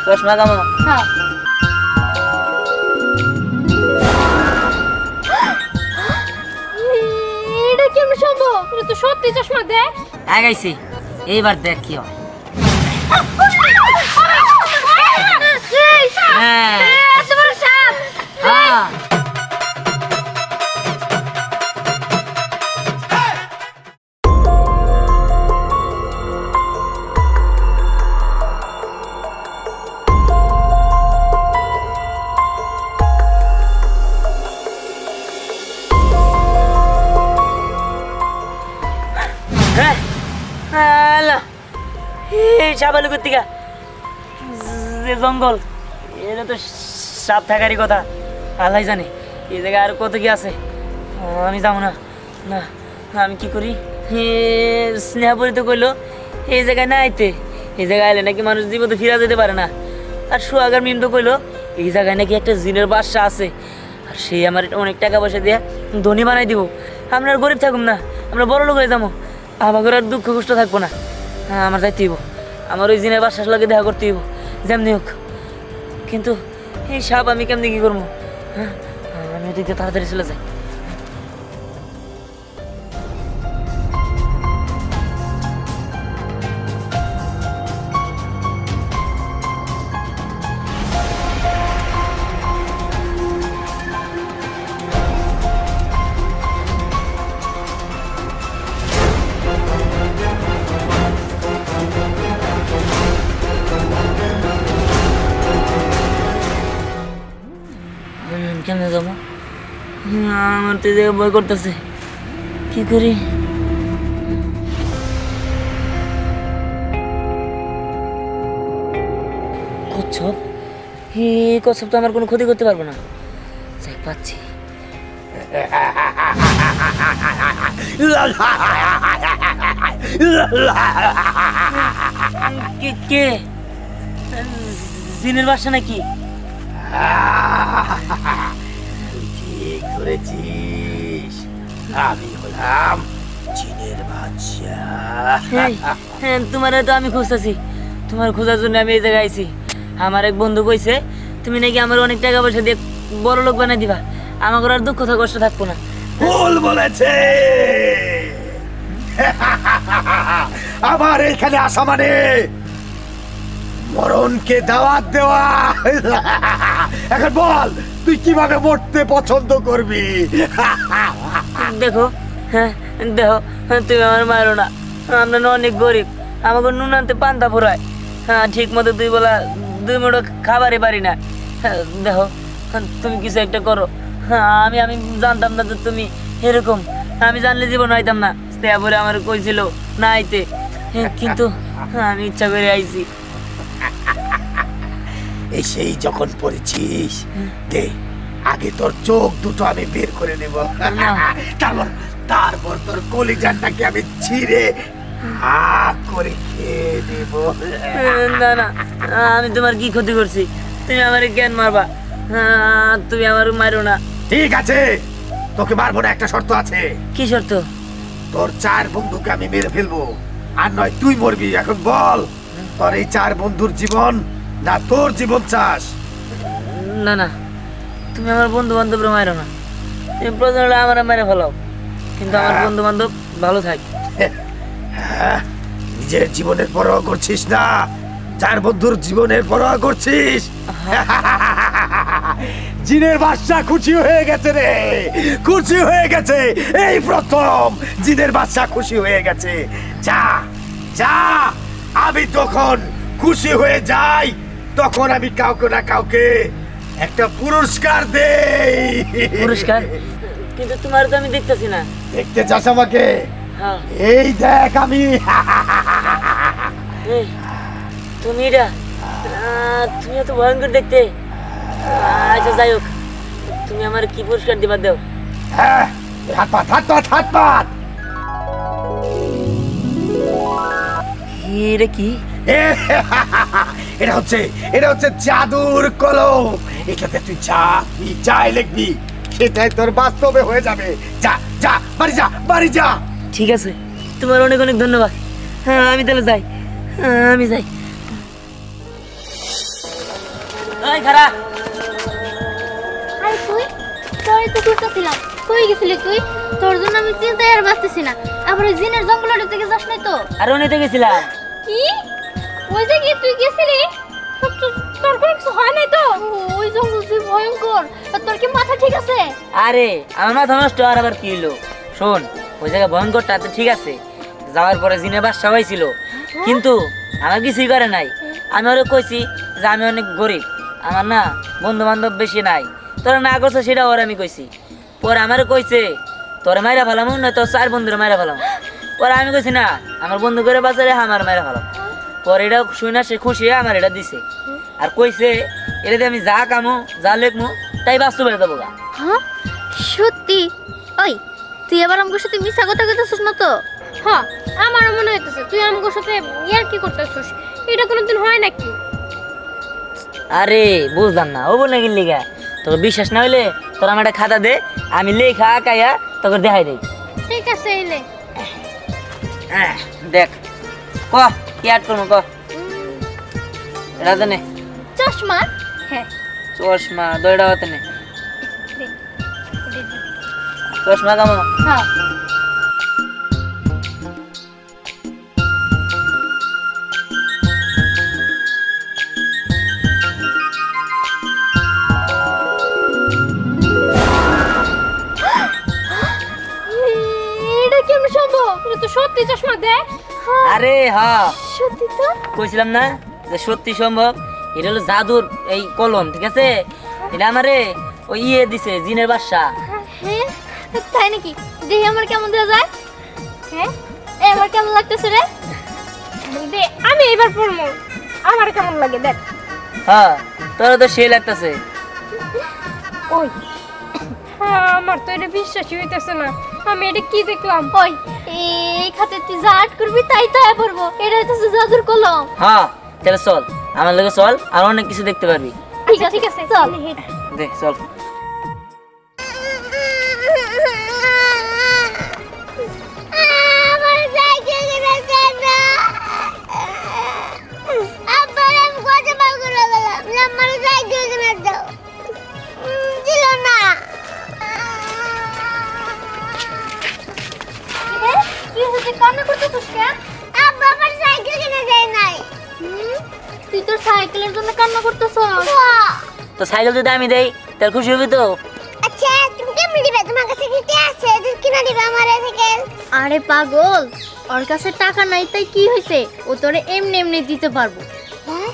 চশমা কামো। হ্যাঁ এটা কেমন সম্ভব? এটা তো সত্যি চশমা। দেখ আগাইছি, এইবার দেখ কি হয়। হ্যাঁ এত বড় সাপ। হ্যাঁ সাপ আলু করতে যে জঙ্গল, এটা তো সাপ থাকারই কথা। আল্লাহ জানে এই জায়গায় আর কত কি আছে। আমি যাবো না। না আমি কি করি? স্নেহাপুরি তো কইলো এই জায়গায় না আইতে, এই জায়গায় আইলে নাকি মানুষ জীবনে ফিরা যেতে পারে না। আর সোহাগার মিন্টু কইলো এই জায়গায় নাকি একটা জিনের বাসা আছে, আর সেই আমার অনেক টাকা পয়সা দিয়ে ধনী বানাই দিব। আমরা আর গরিব থাকুম না, আমরা বড় লোক হয়ে যাবো। আমাকে আর দুঃখ কষ্ট থাকবো না। আমার যাইতে হইব, আমার ওই জিনের বাসার লাগে দেখা করতে হইব যেমনি হোক। কিন্তু এই সাপ আমি কেমনি কি করবো? হ্যাঁ আমি ওদিকে তাড়াতাড়ি চলে যাই। কেমনে যাবো? আমার তো জায়গায় ভয় করতেছে, কি করি? কচ্ছপ, কচ্ছপ তো আমার কোনো ক্ষতি করতে পারবো না। যাই পাচ্ছি। কে? জিনের বাসা নাকি? ঠিক ধরেছিস, আমি হলাম জিনের বাদশা। তোমার তো আমি খুঁজতেছি, তোমার খোঁজার জন্য আমি এই জায়গায় আইছি। আমার এক বন্ধু কইছে তুমি নাকি আমার অনেক টাকা পয়সা দিয়ে বড় লোক বানাই দিবা, আমাকে আর দুঃখ কষ্ট থাকবো না। ভুল বলেছে। আমার এখানে আসা মানে মরণকে দাওয়াত দেওয়া। এখন বল তুই কিভাবে মরতে পছন্দ করবি? দেখো, হ্যাঁ দেখো, তুমি আমার মারো না। আমরা না অনেক গরিব, আমাকে নুন আনতে পান্তা ফুরায়। হ্যাঁ ঠিক মতো দুই বেলা দুই মুঠো খাবারই পারি না। দেখো তুমি কিছু একটা করো। হ্যাঁ আমি জানতাম না যে তুমি এরকম, আমি জানলে জীবন হইতাম না। স্নেহাপুরে আমার কইছিল না আইতে, কিন্তু আমি ইচ্ছা করে আইছি। এই সেই যখন পড়েছিস, দে আগে তোর চোখ দুটো আমি বের করে নেব, তারপর তোর কলিজাটাকে আমি ছিঁড়ে হা করে খেয়ে নেব। না না, আমি তোমার কি ক্ষতি করছি? তুমি আমার জ্ঞান মারবা, তুমি আমার মারো না। ঠিক আছে, তোকে মারবো না, একটা শর্ত আছে। কি শর্ত? তোর 4 বন্ধুকে আমি মেরে ফেলবো, আর নয় তুই মরবি। এখন বল তোর এই 4 বন্ধুর জীবন না তোর জীবন চাস? না না, তুমি আমার বন্ধু বান্ধবরা মারো না। তুমি প্রয়োজন হলে আমার মেরে ফেলাও, কিন্তু আমার বন্ধু বান্ধব ভালো থাক। নিজের জীবনের পরোয়া করছিস না, 4 বন্ধুর জীবনের পরোয়া করছিস। জিনের বাদশা খুশি হয়ে গেছে রে, খুশি হয়ে গেছে। এই প্রথম জিনের বাদশা খুশি হয়ে গেছে। যা যা, আমি তখন খুশি হয়ে যাই, তখন আমি কাউকে না কাউকে একটা পুরস্কার দেই। পুরস্কার? কিন্তু তোমার তো আমি দেখতেছি না। দেখতে চাস আমাকে? হ্যাঁ। এই দেখ আমি। তুমি এটা, তুমি এত ভয়ঙ্কর দেখতে। আচ্ছা যাই হোক, তুমি আমার কি পুরস্কার দিবা দাও। হ্যাঁ, হাত পাত হাত পাত হাত পাত। এটা কি? এটা হচ্ছে জাদুর কলম। এটাতে তুই যাই লিখবি সেটাই তোর বাস্তবে হয়ে যাবে। যা যা, বাড়ি যা, বাড়ি যা। ঠিক আছে, তোমার অনেক অনেক ধন্যবাদ। হ্যাঁ আমি তাহলে যাই, আমি যাই। এই খারা আরে তুই তোরে তো খুঁজতেছিলাম কই গেছিলি তুই তোর জন্য আমি চিন্তায় আর বাঁচতেছি না আবার ওই জিনের জঙ্গলের দিকে যাস নাই তো আর ওনিতে গেছিলাম কি ওই যে কি তুই গেছিলি তোর কোনো কিছু হয় নাই তো ওই জঙ্গল যে ভয়ঙ্কর আর তোর কি মাথা ঠিক আছে আরে আমার মাথা নষ্ট আর আবার কি হলো শোন ওই জায়গায় ভয়ঙ্করটা তো ঠিক আছে যাওয়ার পরে জিনের বাস সবাই ছিল কিন্তু আমার কিছুই করে নাই আমি ওরে কইছি যে আমি অনেক গরিব আমার না বন্ধু বান্ধব বেশি নাই তোরা না করছে সেটা ওর আমি কইছি পরে আমার কইছে তোরা মাইরা ফেলাম না তোর 4 বন্ধুরে মাইরা ফেলাম পরে আমি কইছি না আমার বন্ধু করে বাজারে আমার মাইরা ফেলাম পরে এটা শুই না সে খুশি হয়ে আমার এটা দিছে আর কইছে এটাতে আমি যা কামো যা লেখমু তাই বাস্তবে দেবো গা হ্যাঁ সত্যি ওই তুই আবার আমার সাথে মিছা কথা কইতেছিস না তো হ্যাঁ আমারও মনে হইতেছে তুই আমার সাথে ইয়ার কি করতেছিস এটা কোনোদিন হয় নাকি আরে বুঝলাম না ও বলে গেলি গা তোর বিশ্বাস না হইলে তোর আমার একটা খাতা দে আমি লেখা আঁকাইয়া তোকে দেখাই দেই ঠিক আছে এলে দেখ ক কি আট করবো ক এটা তো নে চশমা হ্যাঁ চশমা দইটা হতে নে দে, দে, দে। চশমা কামো হ্যাঁ এটা কেমন সম্ভব এটা তো সত্যি চশমা দেখ আরে হ্যাঁ সত্যি তো কইছিলাম না যে সত্যি সম্ভব এটা হলো জাদুর এই কলম ঠিক আছে এটা আমারে ওই ইয়ে দিছে জিনের বাদশা হ্যাঁ তাই নাকি দেখি আমার কেমন দেওয়া যায় হ্যাঁ আমার কেমন লাগতেছে রে দে আমি এবার পড়বো আমার কেমন লাগে দেখ হ্যাঁ তোর তো সে লাগতেছে ওই আমার তো এটা বিশ্বাসই হইতেছে না আমি এটা কি দেখলাম ওই এই খাতে তুই যা আর্ট করবি তাই তো পড়বো এটা হইতেছে জাদুর কলম হ্যাঁ তাহলে চল আমার লগে চল আর অনেক কিছু দেখতে পারবি ঠিক আছে চল দে চল আমার সাইকেল কিনে দেন না আব্বার আমি কত বার করে গেলাম আমার সাইকেল কিনে দাও দিল না কি হচ্ছে কান্না করতেছিস কেন আব্বা আমার সাইকেল কিনে দেয় নাই তুই তোর সাইকেলের জন্য কান্না করতেছস তো সাইকেল যদি আমি দেই তাহলে খুশি হবি তো আচ্ছা তুমি কেমন দিবে তোমার কাছে কি আছে তুই কিনা দিবে আমার সাইকেল আরে পাগল ওর কাছে টাকা নাই তাই কি হইছে ও তোরে এমনি এমনি দিতে পারবো হ্যাঁ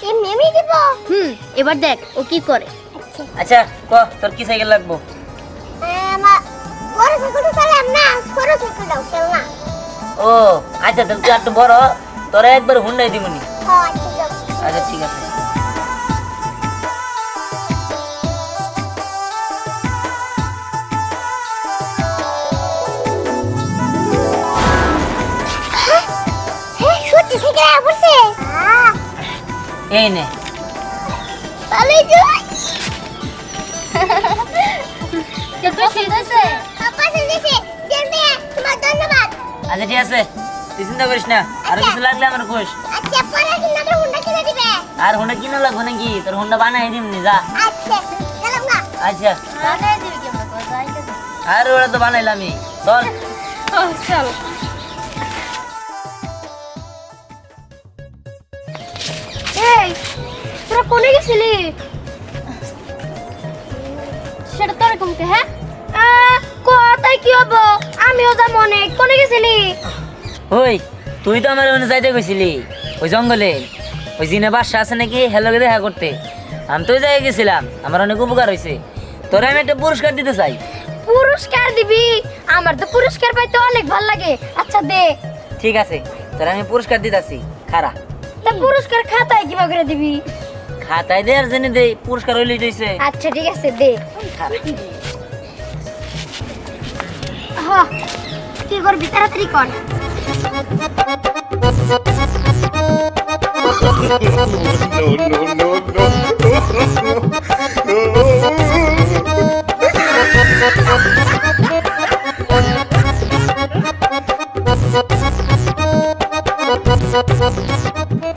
এমনি এমনি দিব এবার দেখ ও কি করে আচ্ছা ক তোর কি সাইকেল লাগবো আমার বড় সাইকেলটা চালাম না ছোট সাইকেলটাও চালা ও আচ্ছা তাহলে তুই একটু বড় তোরা একবার হুন্ডাই দিবনি হ্যাঁ আচ্ছা আচ্ছা ঠিক আছে হ্যাঁ সত্যি সাইকেল পড়ছে এই নে তাহলে যাই কে পছন্দ হয়েছে পছন্দ হয়েছে জেনে তোমার ধন্যবাদ আচ্ছা ঠিক আছে তুই চিন্তা করিস না আর কিছু লাগলে আমার কোষ আচ্ছা পরে কিনা তো হুন্ডা কিনে দিবে আর হুন্ডা কিনা লাগবে নাকি তোর হুন্ডা বানাই দিম নি যা আচ্ছা চলো না আচ্ছা বানাই দিবি কেমন করে যাইতে আর ওরা তো বানাইলামই চল চলো এই তোরা কোনে গেছিলি সেটা তোর কমতে হ্যাঁ কথাই কি হবো আমিও যা মনে কোনে গেছিলি ওই তুই তো আমার ওখানে যাইতে গেছিলি ওই জঙ্গলে ওই জিনে বাসা আছে নাকি হ্যালোকে দেখা করতে আমি তো ওই জায়গায় গেছিলাম আমার অনেক উপকার হয়েছে তোরা আমি একটা পুরস্কার দিতে চাই পুরস্কার দিবি আমার তো পুরস্কার পাইতে অনেক ভালো লাগে আচ্ছা দে ঠিক আছে তোরা আমি পুরস্কার দিতেছি খারা তা পুরস্কার খাতায় কিভাবে করে দিবি খাতায় দে আর জেনে দে পুরস্কার হইলে দিয়েছে আচ্ছা ঠিক আছে দে হ্যাঁ কি করবি তাড়াতাড়ি কর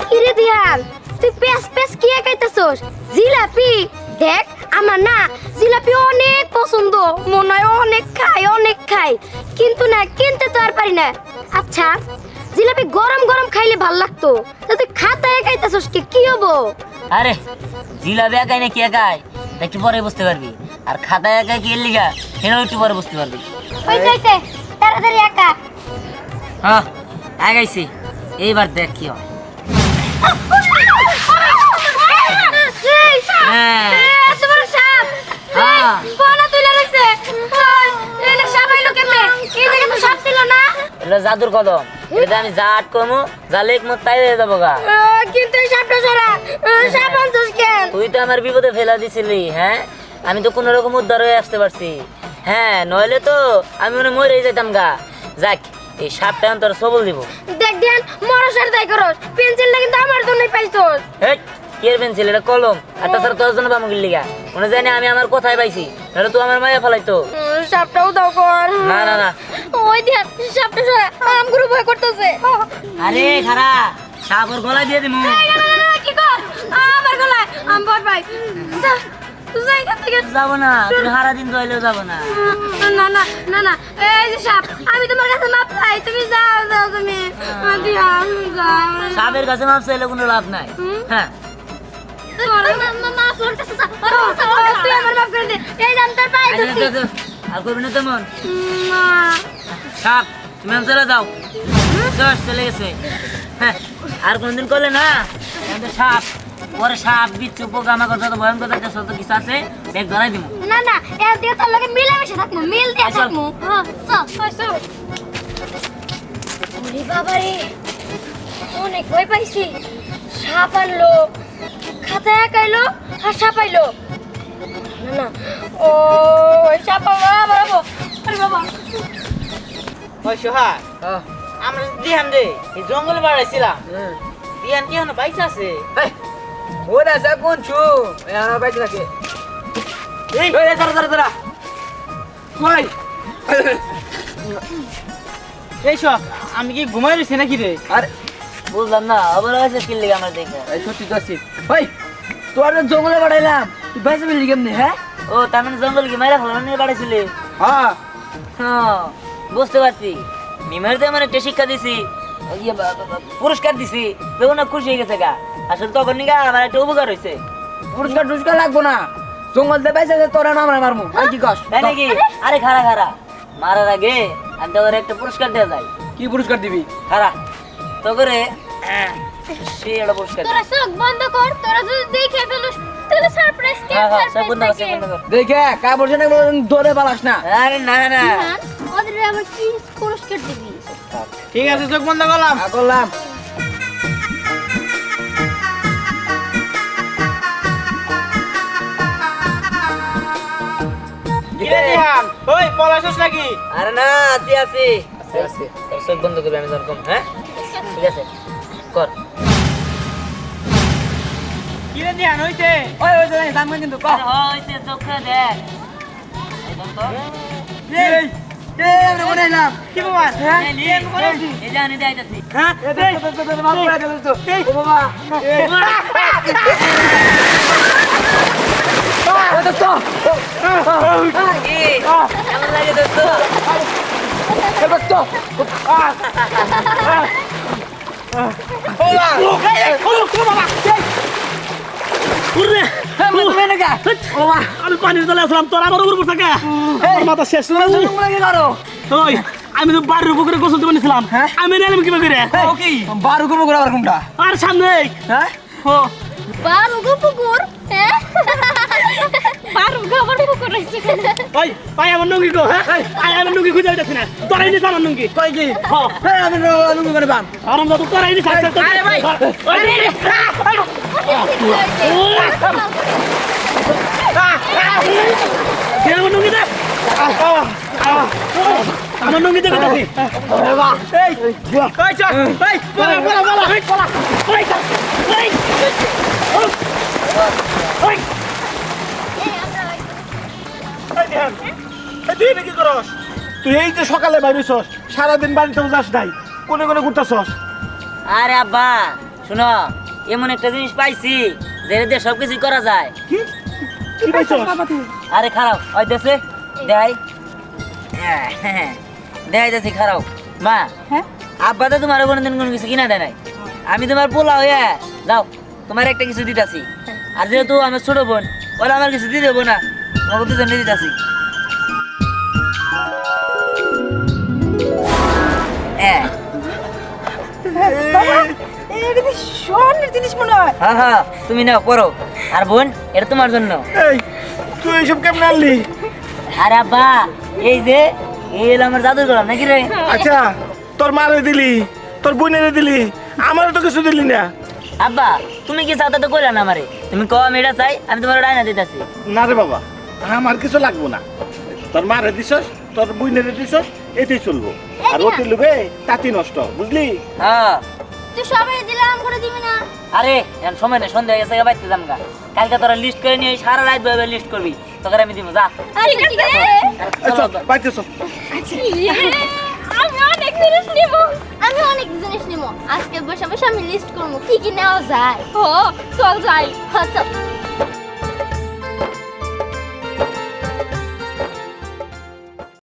কিরে দিয়াল তুই পেস পেস কি একাইতেছস জিলাপি দেখ আমার না জিলাপি অনেক পছন্দ মনে হয় অনেক খাই কিন্তু না কিনতে তো আর পারি না আচ্ছা জিলাপি গরম গরম খাইলে ভাল লাগতো তো তুই খাতায় খাইতেছস কি হবো আরে জিলাপি একাই না কি একাই একটু পরে বুঝতে পারবি আর খাতায় একাই কি এর লিগা সেটাও একটু পরে বুঝতে পারবি হইছে তাড়াতাড়ি একা হ্যাঁ আগাইছি এইবার দেখ কি হয় হ্যাঁ তোমার সাপ হ্যাঁ কোনা তুলে রাখছে এনে সাপ আইলো কেমনে এই জায়গা তো সাপ ছিল না এটা জাদুর কদম এটা আমি যা আটকমু যা লেখমু তাই হয়ে যাবো গা কিন্তু এই সাপটা সরা সাপ আনছস কেন তুই তো আমার বিপদে ফেলা দিছিলি হ্যাঁ আমি তো কোনো রকম উদ্ধার হয়ে আসতে পারছি হ্যাঁ নইলে তো আমি মনে মরে যেতাম গা যাক এই সাপটা আমি তোর সবল দিব দেখ দেন মরসার দাই করস পেন্সিলটা কিন্তু আমার জন্যই পাইছস হেট কি এর পেন্সিল এটা কলম আর তাছাড়া তোর জন্য পামু গিল্লিগা মনে জানি আমি আমার কোথায় পাইছি নাহলে তুই আমার মায়া ফেলাইতো সাপটাও দাও কর না না না ওই দেখ সাপটা সরা আমগুলো ভয় করতেছে আরে খারা সাপ ওর গলায় দিয়ে দিমু কি কর আমার গলায় আম ভয় পাই তুই এখান থেকে যাবো না তুমি সারা দিন রইলেও যাবো না না না না না এই যে সাপ আমি তোমার কাছে মাপ চাই তুমি যাও তুমি যাও সাপের কাছে মাপ চাইলে কোনো লাভ নাই হ্যাঁ আর করবি না তেমন সাপ তুমি চলে যাও চলে গেছে হ্যাঁ আর কোনদিন করলে না সাপ পরে সাপ বিচ্ছু পোকামাকড় যত ভয়ঙ্কর যত কিছু আছে ব্যাগ ধরাই দিব না না এর দিয়ে তোর লগে মিলেমিশে থাকবো মিল দিয়ে থাকবো চল ওরে বাবা রে অনেক ভয় পাইছি সাপ আনলো খাতায় একাইলো আর সাপ আইলো না না ও ওই সাপ বাবা আরে বাবা ওই সোহাগ আমরা দিহান রে এই জঙ্গলে বাড়াইছিলাম দিহান কি হনো বাইস আছে ওরা যা কোন ছু আমার বাইতে থাকে এই দাঁড়া কই এই সোহাগ আমি কি ঘুমাই রয়েছি নাকি রে আরে বুঝলাম না আবার আছে কিল লিগে আমার দেখে এই সত্যি তো আছি ভাই তোর জঙ্গলে বাড়াইলাম তুই বাইসে মিলি কেমনে হ্যাঁ ও তার মানে জঙ্গল কি মাইরা ফেলানো নিয়ে বাড়াইছিলি হ্যাঁ হ্যাঁ বুঝতে পারছি নিমারিতে আমার একটা শিক্ষা দিছি ইয়ে পুরস্কার দিছি তখন না খুশি হয়ে গেছে গা আসলে তখন নিগা আমার একটা উপকার হয়েছে পুরস্কার টুরস্কার লাগবো না জঙ্গল দিয়ে বাইসে তোরা নাম মারমু আর কি কস তাই নাকি আরে খারা মারার আগে আমি তোর একটা পুরস্কার দেওয়া যায় কি পুরস্কার দিবি খারা তো করে সে একটা পুরস্কার তোরা চোখ বন্ধ কর তোরা যদি দেখে ফেলিস তাহলে সারপ্রাইজ কি হ্যাঁ হ্যাঁ সব বন্ধ আছে বন্ধ কর দেখে কাপড় জানা ধরে পালাস না আরে না না ওদের আবার কি পুরস্কার দিবি ঠিক আছে চোখ বন্ধ করলাম করলাম দিহান ওই পলাশস নাকি আরে না আছি তোর চোখ বন্ধ করবি আমি যেরকম হ্যাঁ ঠিক আছে কর কি রে দিহান হইছে ওই ওই জানি সামনে কিন্তু কহ হইছে চোখে দেখ একদম তো এই আমরা মনে নাম কি বাবা এই জানি দেখাইতাছি হ্যাঁ মাফ করে দিল তো ও বাবা ও দোস্ত কি কেমন লাগে দোস্ত এ দোস্ত আমি পানির তলে আসলাম তোর আমার উপর থাকে আমার মাথা শেষ ওই আমি তো বাড়ির পুকুরে গোসল দিতে বানিয়েছিলাম আমি নিলাম কিভাবে করে বারো করবো করে আবার কোনটা আর সামনে হ্যাঁ ও বারুগো পুকুর হ্যাঁ বারুগো আবার পুকুর রইছে ওই ভাই আমার নুঙ্গি গো হ্যাঁ আমার নুঙ্গি খুঁজে যাচ্ছে না তোরাই নিস আমার নুঙ্গি কই কি হ্যাঁ আমি লুঙ্গি করে বাম আরাম দাদু তোরাই নিস আরে ভাই আমার নুঙ্গি দে আমার নুঙ্গি দে কথা এই ওই চল এই বলা ওই বলা ওই ওই ওই তুই এই যে সকালে বাইরেছস সারাদিন বাড়িতেও যাস নাই কোনে কোনে ঘুরতেছস আরে আব্বা শুনো এমন একটা জিনিস পাইছি জেরে দিয়ে সব কিছুই করা যায়। কি কি পাইছো আরে খারাপ ওই দেশে দেখাই, দেখাই দেছি খারাপ। মা হ্যাঁ আব্বা তো তোমার কোনোদিন কোনো কিছু কিনা দেয় নাই, আমি তোমার পোলা হইয়া যাও তোমার একটা কিছু দিতাছি। আর যেহেতু আমার ছোট বোন ওরা আমার কিছু দিয়ে দেবো না, তোমাকে দুজন দিতাছি। এটা তো স্বর্ণের জিনিস মনে হয়। হ্যাঁ হ্যাঁ তুমি নাও পড়ো। আর বোন এটা তোমার জন্য। এই তুই এইসব কেমন আনলি? আরে আব্বা এই যে এই হলো আমার জাদুর গোলাম নাকি রে? আচ্ছা তোর মারে দিলি, তোর বোনেরে দিলি, আমারও তো কিছু দিলি না। আব্বা তুমি কি চাও তা তো কইলা না আমারে, তুমি কও আমি এটা চাই, আমি তোমার ডাইনা দিতেছি। না রে বাবা, আমার কিছু লাগবো না। তোর মারে দিছস, তোর বোনেরে দিছস, এটাই চলবো। আর ওতে লুবে তাঁতি নষ্ট, বুঝলি? হ্যাঁ তুই সবাই দিলাম করে দিবি না? আরে এখন সময় নেই, সন্ধ্যা হয়ে গেছে বাইতে যাম গা। কালকে তোরা লিস্ট করে নিয়ে সারা রাত ভাবে লিস্ট করবি, তোকে আমি দিব যা। আচ্ছা ঠিক আছে। আচ্ছা বাইতে চল। আমি অনেক জিনিস নিব, আমি অনেক জিনিস নিব। আজকে বসে বসে আমি লিস্ট করবো কি কি নেওয়া যায়। ও চল যাই। আচ্ছা